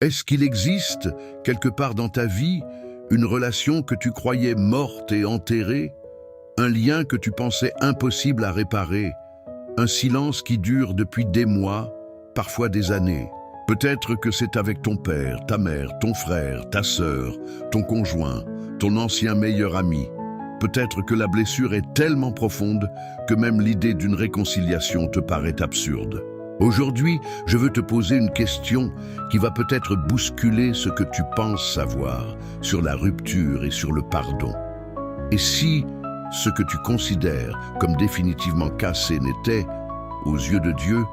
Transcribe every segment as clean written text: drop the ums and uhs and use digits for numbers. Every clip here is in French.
Est-ce qu'il existe, quelque part dans ta vie, une relation que tu croyais morte et enterrée, un lien que tu pensais impossible à réparer, un silence qui dure depuis des mois, parfois des années? Peut-être que c'est avec ton père, ta mère, ton frère, ta sœur, ton conjoint, ton ancien meilleur ami. Peut-être que la blessure est tellement profonde que même l'idée d'une réconciliation te paraît absurde. Aujourd'hui, je veux te poser une question qui va peut-être bousculer ce que tu penses savoir sur la rupture et sur le pardon. Et si ce que tu considères comme définitivement cassé n'était, aux yeux de Dieu,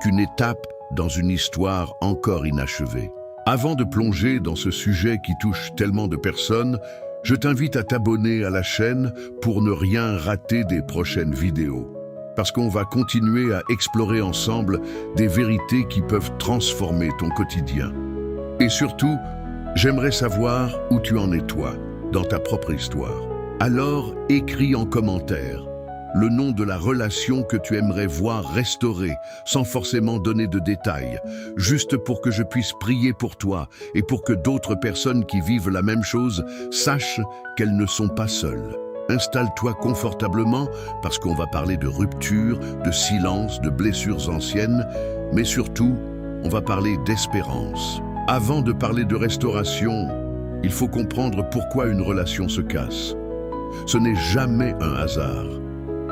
qu'une étape dans une histoire encore inachevée? Avant de plonger dans ce sujet qui touche tellement de personnes, je t'invite à t'abonner à la chaîne pour ne rien rater des prochaines vidéos. Parce qu'on va continuer à explorer ensemble des vérités qui peuvent transformer ton quotidien. Et surtout, j'aimerais savoir où tu en es toi, dans ta propre histoire. Alors, écris en commentaire le nom de la relation que tu aimerais voir restaurée, sans forcément donner de détails, juste pour que je puisse prier pour toi et pour que d'autres personnes qui vivent la même chose sachent qu'elles ne sont pas seules. Installe-toi confortablement parce qu'on va parler de rupture, de silence, de blessures anciennes, mais surtout, on va parler d'espérance. Avant de parler de restauration, il faut comprendre pourquoi une relation se casse. Ce n'est jamais un hasard.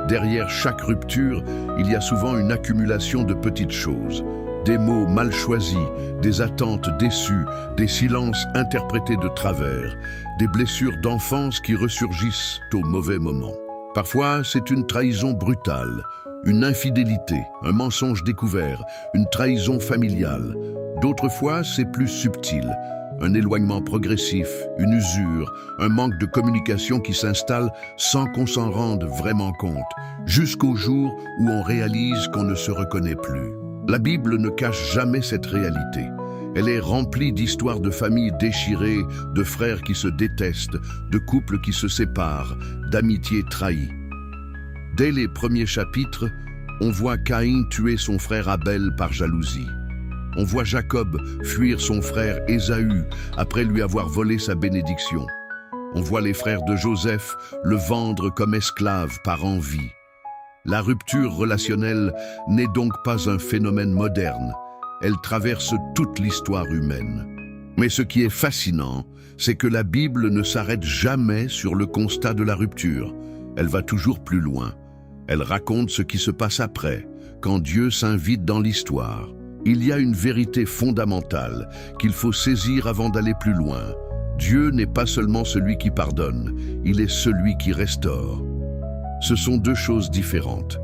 Derrière chaque rupture, il y a souvent une accumulation de petites choses. Des mots mal choisis, des attentes déçues, des silences interprétés de travers, des blessures d'enfance qui ressurgissent au mauvais moment. Parfois, c'est une trahison brutale, une infidélité, un mensonge découvert, une trahison familiale. D'autres fois, c'est plus subtil, un éloignement progressif, une usure, un manque de communication qui s'installe sans qu'on s'en rende vraiment compte, jusqu'au jour où on réalise qu'on ne se reconnaît plus. La Bible ne cache jamais cette réalité. Elle est remplie d'histoires de familles déchirées, de frères qui se détestent, de couples qui se séparent, d'amitiés trahies. Dès les premiers chapitres, on voit Caïn tuer son frère Abel par jalousie. On voit Jacob fuir son frère Ésaü après lui avoir volé sa bénédiction. On voit les frères de Joseph le vendre comme esclave par envie. La rupture relationnelle n'est donc pas un phénomène moderne. Elle traverse toute l'histoire humaine. Mais ce qui est fascinant, c'est que la Bible ne s'arrête jamais sur le constat de la rupture. Elle va toujours plus loin. Elle raconte ce qui se passe après, quand Dieu s'invite dans l'histoire. Il y a une vérité fondamentale qu'il faut saisir avant d'aller plus loin. Dieu n'est pas seulement celui qui pardonne, il est celui qui restaure. Ce sont deux choses différentes.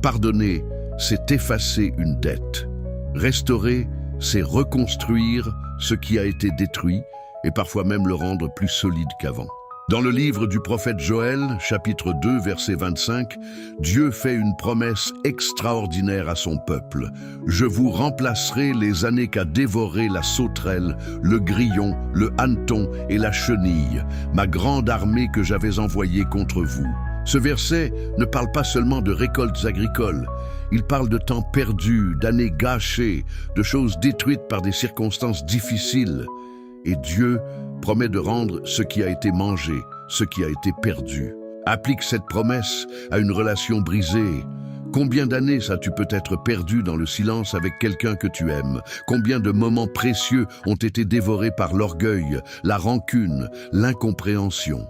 Pardonner, c'est effacer une dette. Restaurer, c'est reconstruire ce qui a été détruit et parfois même le rendre plus solide qu'avant. Dans le livre du prophète Joël, chapitre 2, verset 25, Dieu fait une promesse extraordinaire à son peuple. « Je vous remplacerai les années qu'a dévoré la sauterelle, le grillon, le hanneton et la chenille, ma grande armée que j'avais envoyée contre vous. » Ce verset ne parle pas seulement de récoltes agricoles. Il parle de temps perdu, d'années gâchées, de choses détruites par des circonstances difficiles. Et Dieu promet de rendre ce qui a été mangé, ce qui a été perdu. Applique cette promesse à une relation brisée. Combien d'années as-tu peut-être perdu dans le silence avec quelqu'un que tu aimes? Combien de moments précieux ont été dévorés par l'orgueil, la rancune, l'incompréhension?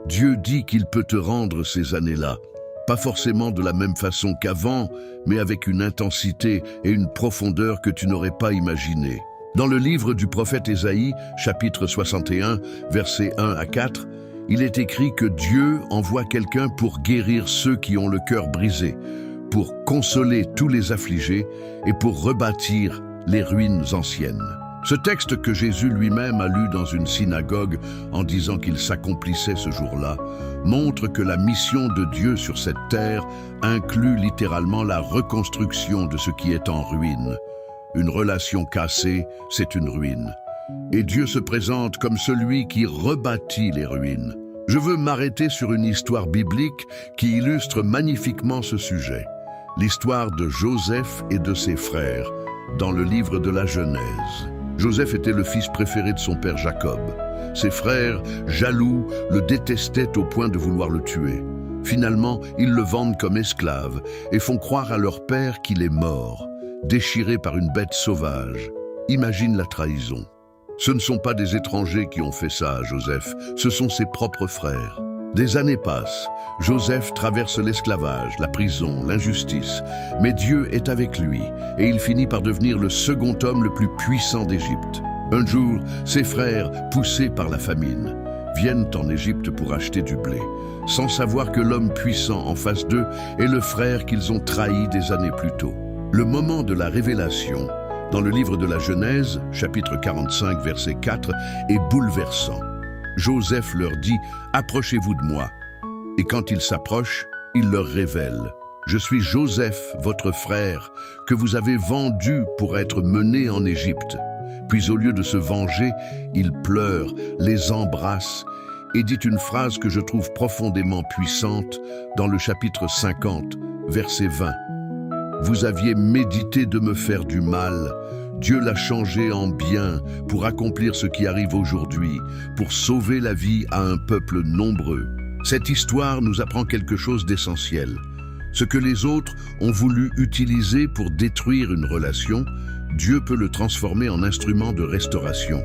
Dieu dit qu'il peut te rendre ces années-là, pas forcément de la même façon qu'avant, mais avec une intensité et une profondeur que tu n'aurais pas imaginées. Dans le livre du prophète Ésaïe, chapitre 61, versets 1 à 4, il est écrit que Dieu envoie quelqu'un pour guérir ceux qui ont le cœur brisé, pour consoler tous les affligés et pour rebâtir les ruines anciennes. Ce texte que Jésus lui-même a lu dans une synagogue en disant qu'il s'accomplissait ce jour-là, montre que la mission de Dieu sur cette terre inclut littéralement la reconstruction de ce qui est en ruine. Une relation cassée, c'est une ruine. Et Dieu se présente comme celui qui rebâtit les ruines. Je veux m'arrêter sur une histoire biblique qui illustre magnifiquement ce sujet. L'histoire de Joseph et de ses frères, dans le livre de la Genèse. Joseph était le fils préféré de son père Jacob. Ses frères, jaloux, le détestaient au point de vouloir le tuer. Finalement, ils le vendent comme esclave et font croire à leur père qu'il est mort, déchiré par une bête sauvage. Imagine la trahison. Ce ne sont pas des étrangers qui ont fait ça à Joseph, ce sont ses propres frères. Des années passent. Joseph traverse l'esclavage, la prison, l'injustice. Mais Dieu est avec lui et il finit par devenir le second homme le plus puissant d'Égypte. Un jour, ses frères, poussés par la famine, viennent en Égypte pour acheter du blé, sans savoir que l'homme puissant en face d'eux est le frère qu'ils ont trahi des années plus tôt. Le moment de la révélation, dans le livre de la Genèse, chapitre 45, verset 4, est bouleversant. Joseph leur dit « Approchez-vous de moi ». Et quand ils s'approchent, il leur révèle « Je suis Joseph, votre frère, que vous avez vendu pour être mené en Égypte. » Puis au lieu de se venger, il pleure, les embrasse et dit une phrase que je trouve profondément puissante dans le chapitre 50, verset 20. « Vous aviez médité de me faire du mal. Dieu l'a changé en bien pour accomplir ce qui arrive aujourd'hui, pour sauver la vie à un peuple nombreux. » Cette histoire nous apprend quelque chose d'essentiel. Ce que les autres ont voulu utiliser pour détruire une relation, Dieu peut le transformer en instrument de restauration.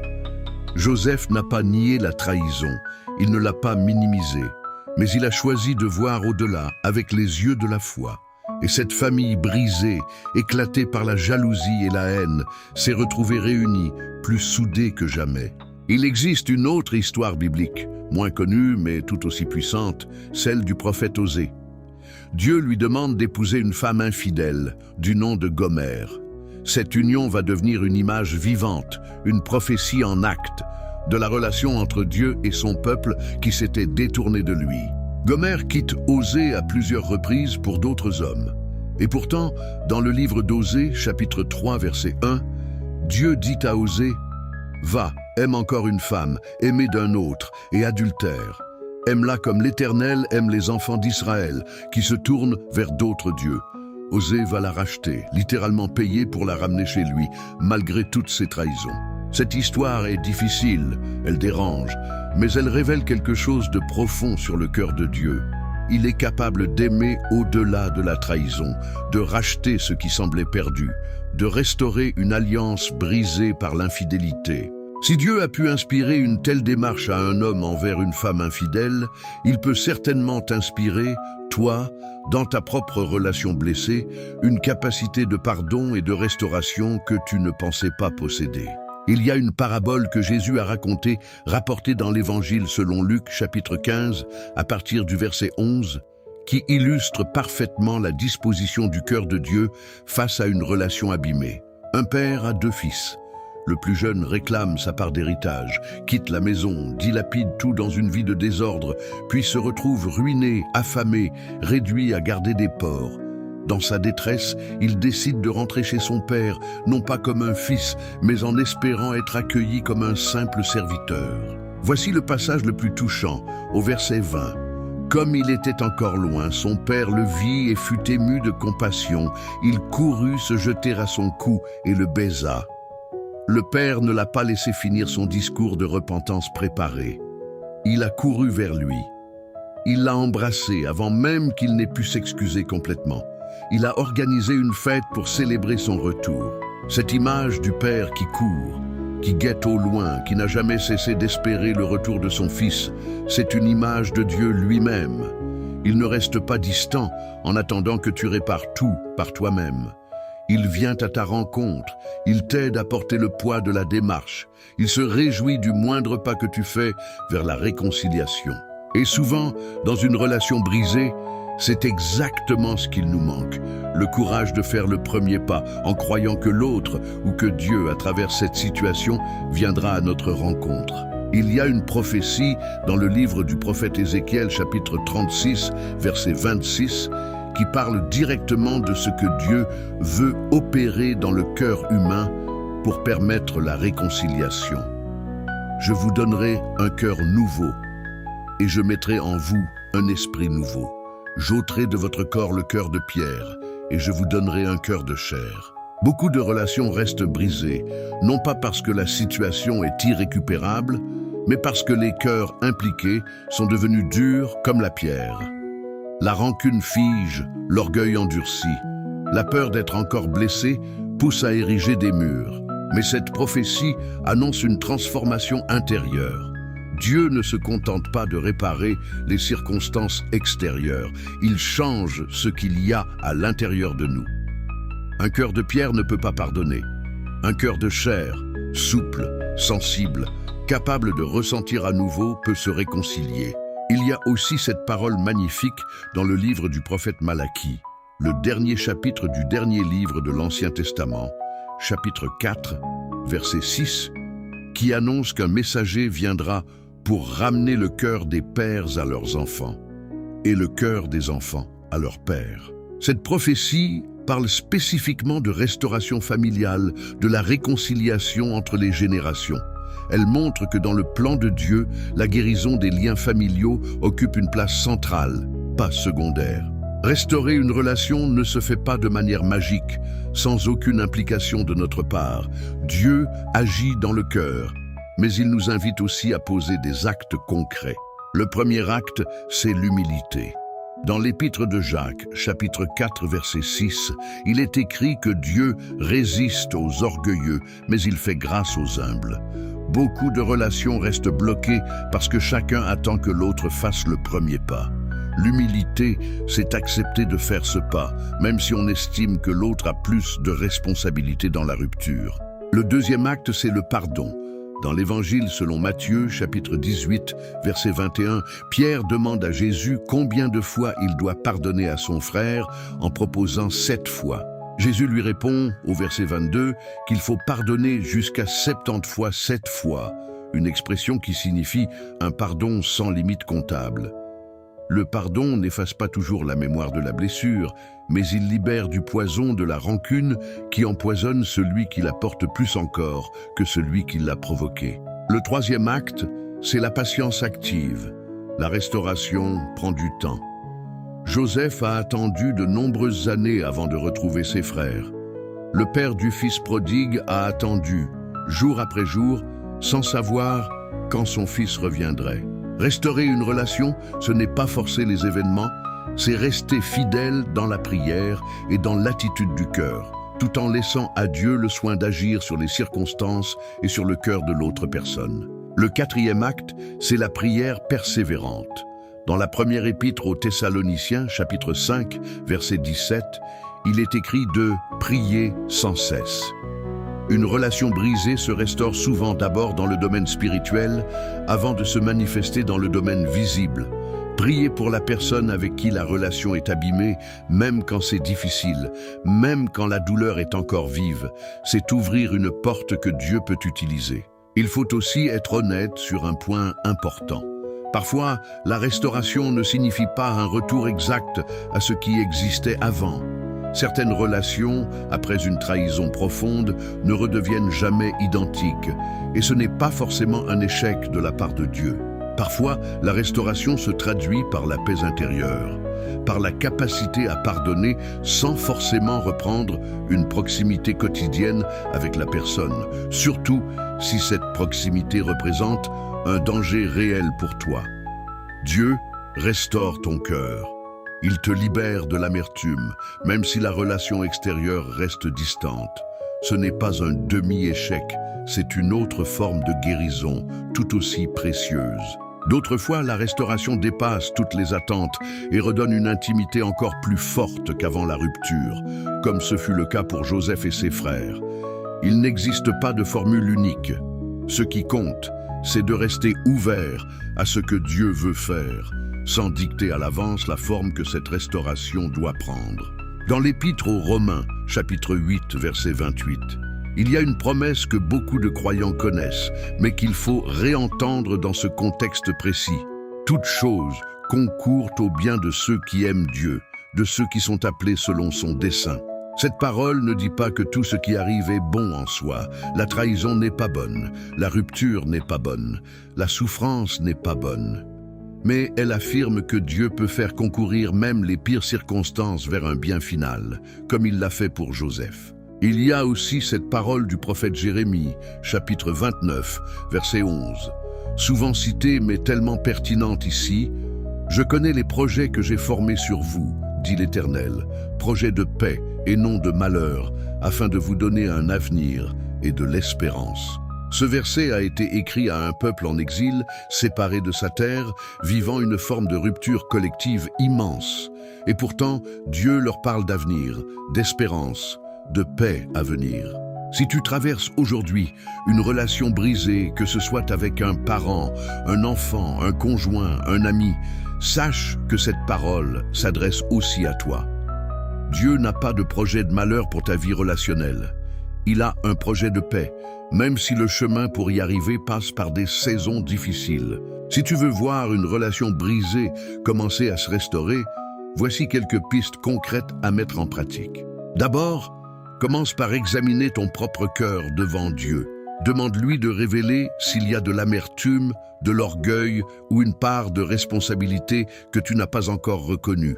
Joseph n'a pas nié la trahison, il ne l'a pas minimisée, mais il a choisi de voir au-delà avec les yeux de la foi. Et cette famille brisée, éclatée par la jalousie et la haine, s'est retrouvée réunie, plus soudée que jamais. Il existe une autre histoire biblique, moins connue mais tout aussi puissante, celle du prophète Osée. Dieu lui demande d'épouser une femme infidèle, du nom de Gomère. Cette union va devenir une image vivante, une prophétie en acte, de la relation entre Dieu et son peuple qui s'était détourné de lui. Gomère quitte Osée à plusieurs reprises pour d'autres hommes. Et pourtant, dans le livre d'Osée, chapitre 3, verset 1, Dieu dit à Osée « Va, aime encore une femme, aimée d'un autre et adultère. Aime-la comme l'Éternel aime les enfants d'Israël, qui se tournent vers d'autres dieux. » Osée va la racheter, littéralement payer pour la ramener chez lui, malgré toutes ses trahisons. Cette histoire est difficile, elle dérange, mais elle révèle quelque chose de profond sur le cœur de Dieu. Il est capable d'aimer au-delà de la trahison, de racheter ce qui semblait perdu, de restaurer une alliance brisée par l'infidélité. Si Dieu a pu inspirer une telle démarche à un homme envers une femme infidèle, il peut certainement t'inspirer, toi, dans ta propre relation blessée, une capacité de pardon et de restauration que tu ne pensais pas posséder. Il y a une parabole que Jésus a racontée, rapportée dans l'Évangile selon Luc, chapitre 15, à partir du verset 11, qui illustre parfaitement la disposition du cœur de Dieu face à une relation abîmée. Un père a deux fils. Le plus jeune réclame sa part d'héritage, quitte la maison, dilapide tout dans une vie de désordre, puis se retrouve ruiné, affamé, réduit à garder des porcs. Dans sa détresse, il décide de rentrer chez son père, non pas comme un fils, mais en espérant être accueilli comme un simple serviteur. Voici le passage le plus touchant, au verset 20. Comme il était encore loin, son père le vit et fut ému de compassion. Il courut se jeter à son cou et le baisa. Le père ne l'a pas laissé finir son discours de repentance préparé. Il a couru vers lui. Il l'a embrassé avant même qu'il n'ait pu s'excuser complètement. Il a organisé une fête pour célébrer son retour. Cette image du père qui court, qui guette au loin, qui n'a jamais cessé d'espérer le retour de son fils, c'est une image de Dieu lui-même. Il ne reste pas distant en attendant que tu répares tout par toi-même. Il vient à ta rencontre, il t'aide à porter le poids de la démarche. Il se réjouit du moindre pas que tu fais vers la réconciliation. Et souvent, dans une relation brisée, c'est exactement ce qu'il nous manque, le courage de faire le premier pas en croyant que l'autre ou que Dieu, à travers cette situation, viendra à notre rencontre. Il y a une prophétie dans le livre du prophète Ézéchiel, chapitre 36, verset 26, qui parle directement de ce que Dieu veut opérer dans le cœur humain pour permettre la réconciliation. Je vous donnerai un cœur nouveau et je mettrai en vous un esprit nouveau. J'ôterai de votre corps le cœur de pierre et je vous donnerai un cœur de chair. Beaucoup de relations restent brisées, non pas parce que la situation est irrécupérable, mais parce que les cœurs impliqués sont devenus durs comme la pierre. La rancune fige, l'orgueil endurcit. La peur d'être encore blessé pousse à ériger des murs. Mais cette prophétie annonce une transformation intérieure. Dieu ne se contente pas de réparer les circonstances extérieures. Il change ce qu'il y a à l'intérieur de nous. Un cœur de pierre ne peut pas pardonner. Un cœur de chair, souple, sensible, capable de ressentir à nouveau, peut se réconcilier. Il y a aussi cette parole magnifique dans le livre du prophète Malachie, le dernier chapitre du dernier livre de l'Ancien Testament, chapitre 4, verset 6, qui annonce qu'un messager viendra pour ramener le cœur des pères à leurs enfants et le cœur des enfants à leurs pères. Cette prophétie parle spécifiquement de restauration familiale, de la réconciliation entre les générations. Elle montre que dans le plan de Dieu, la guérison des liens familiaux occupe une place centrale, pas secondaire. Restaurer une relation ne se fait pas de manière magique, sans aucune implication de notre part. Dieu agit dans le cœur, mais il nous invite aussi à poser des actes concrets. Le premier acte, c'est l'humilité. Dans l'épître de Jacques, chapitre 4, verset 6, il est écrit que Dieu résiste aux orgueilleux, mais il fait grâce aux humbles. Beaucoup de relations restent bloquées parce que chacun attend que l'autre fasse le premier pas. L'humilité, c'est accepter de faire ce pas, même si on estime que l'autre a plus de responsabilité dans la rupture. Le deuxième acte, c'est le pardon. Dans l'Évangile selon Matthieu, chapitre 18, verset 21, Pierre demande à Jésus combien de fois il doit pardonner à son frère en proposant 7 fois. Jésus lui répond, au verset 22, qu'il faut pardonner jusqu'à 70 fois 7 fois, une expression qui signifie un pardon sans limite comptable. Le pardon n'efface pas toujours la mémoire de la blessure, mais il libère du poison de la rancune qui empoisonne celui qui la porte plus encore que celui qui l'a provoquée. Le troisième acte, c'est la patience active. La restauration prend du temps. Joseph a attendu de nombreuses années avant de retrouver ses frères. Le père du fils prodigue a attendu, jour après jour, sans savoir quand son fils reviendrait. Restaurer une relation, ce n'est pas forcer les événements, c'est rester fidèle dans la prière et dans l'attitude du cœur, tout en laissant à Dieu le soin d'agir sur les circonstances et sur le cœur de l'autre personne. Le quatrième acte, c'est la prière persévérante. Dans la première épître aux Thessaloniciens, chapitre 5, verset 17, il est écrit de « prier sans cesse ». Une relation brisée se restaure souvent d'abord dans le domaine spirituel avant de se manifester dans le domaine visible. Priez pour la personne avec qui la relation est abîmée, même quand c'est difficile, même quand la douleur est encore vive. C'est ouvrir une porte que Dieu peut utiliser. Il faut aussi être honnête sur un point important. Parfois, la restauration ne signifie pas un retour exact à ce qui existait avant. Certaines relations, après une trahison profonde, ne redeviennent jamais identiques, et ce n'est pas forcément un échec de la part de Dieu. Parfois, la restauration se traduit par la paix intérieure, par la capacité à pardonner sans forcément reprendre une proximité quotidienne avec la personne, surtout si cette proximité représente un danger réel pour toi. Dieu restaure ton cœur. Il te libère de l'amertume, même si la relation extérieure reste distante. Ce n'est pas un demi-échec, c'est une autre forme de guérison, tout aussi précieuse. D'autres fois, la restauration dépasse toutes les attentes et redonne une intimité encore plus forte qu'avant la rupture, comme ce fut le cas pour Joseph et ses frères. Il n'existe pas de formule unique. Ce qui compte, c'est de rester ouvert à ce que Dieu veut faire, sans dicter à l'avance la forme que cette restauration doit prendre. Dans l'Épître aux Romains, chapitre 8, verset 28, il y a une promesse que beaucoup de croyants connaissent, mais qu'il faut réentendre dans ce contexte précis. Toutes choses concourent au bien de ceux qui aiment Dieu, de ceux qui sont appelés selon son dessein. Cette parole ne dit pas que tout ce qui arrive est bon en soi. La trahison n'est pas bonne, la rupture n'est pas bonne, la souffrance n'est pas bonne. Mais elle affirme que Dieu peut faire concourir même les pires circonstances vers un bien final, comme il l'a fait pour Joseph. Il y a aussi cette parole du prophète Jérémie, chapitre 29, verset 11. Souvent citée mais tellement pertinente ici. « Je connais les projets que j'ai formés sur vous, dit l'Éternel, projets de paix et non de malheur, afin de vous donner un avenir et de l'espérance. » Ce verset a été écrit à un peuple en exil, séparé de sa terre, vivant une forme de rupture collective immense. Et pourtant, Dieu leur parle d'avenir, d'espérance, de paix à venir. Si tu traverses aujourd'hui une relation brisée, que ce soit avec un parent, un enfant, un conjoint, un ami, sache que cette parole s'adresse aussi à toi. Dieu n'a pas de projet de malheur pour ta vie relationnelle. Il a un projet de paix, même si le chemin pour y arriver passe par des saisons difficiles. Si tu veux voir une relation brisée commencer à se restaurer, voici quelques pistes concrètes à mettre en pratique. D'abord, commence par examiner ton propre cœur devant Dieu. Demande-lui de révéler s'il y a de l'amertume, de l'orgueil ou une part de responsabilité que tu n'as pas encore reconnue.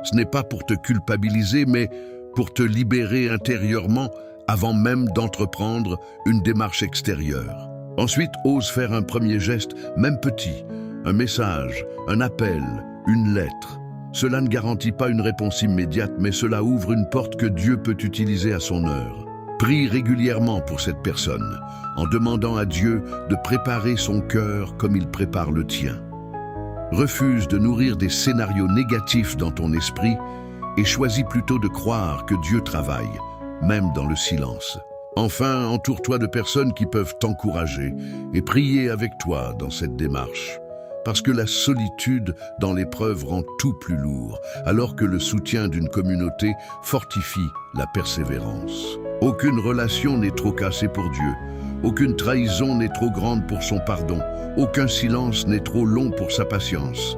Ce n'est pas pour te culpabiliser, mais pour te libérer intérieurement avant même d'entreprendre une démarche extérieure. Ensuite, ose faire un premier geste, même petit, un message, un appel, une lettre. Cela ne garantit pas une réponse immédiate, mais cela ouvre une porte que Dieu peut utiliser à son heure. Prie régulièrement pour cette personne, en demandant à Dieu de préparer son cœur comme il prépare le tien. Refuse de nourrir des scénarios négatifs dans ton esprit et choisis plutôt de croire que Dieu travaille, même dans le silence. Enfin, entoure-toi de personnes qui peuvent t'encourager et prier avec toi dans cette démarche. Parce que la solitude dans l'épreuve rend tout plus lourd, alors que le soutien d'une communauté fortifie la persévérance. Aucune relation n'est trop cassée pour Dieu. Aucune trahison n'est trop grande pour son pardon. Aucun silence n'est trop long pour sa patience.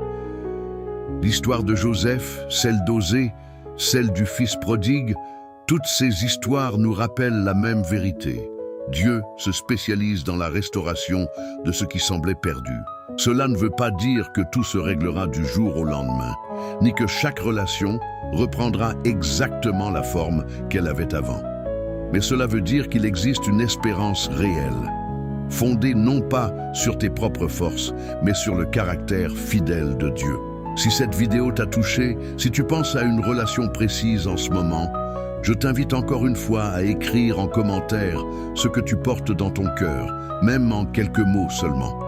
L'histoire de Joseph, celle d'Osée, celle du fils prodigue, toutes ces histoires nous rappellent la même vérité. Dieu se spécialise dans la restauration de ce qui semblait perdu. Cela ne veut pas dire que tout se réglera du jour au lendemain, ni que chaque relation reprendra exactement la forme qu'elle avait avant. Mais cela veut dire qu'il existe une espérance réelle, fondée non pas sur tes propres forces, mais sur le caractère fidèle de Dieu. Si cette vidéo t'a touché, si tu penses à une relation précise en ce moment, je t'invite encore une fois à écrire en commentaire ce que tu portes dans ton cœur, même en quelques mots seulement,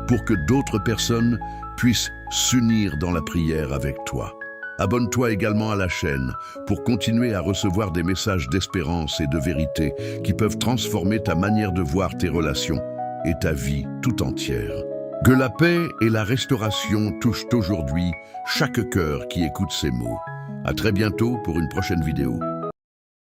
pour que d'autres personnes puissent s'unir dans la prière avec toi. Abonne-toi également à la chaîne pour continuer à recevoir des messages d'espérance et de vérité qui peuvent transformer ta manière de voir tes relations et ta vie tout entière. Que la paix et la restauration touchent aujourd'hui chaque cœur qui écoute ces mots. À très bientôt pour une prochaine vidéo.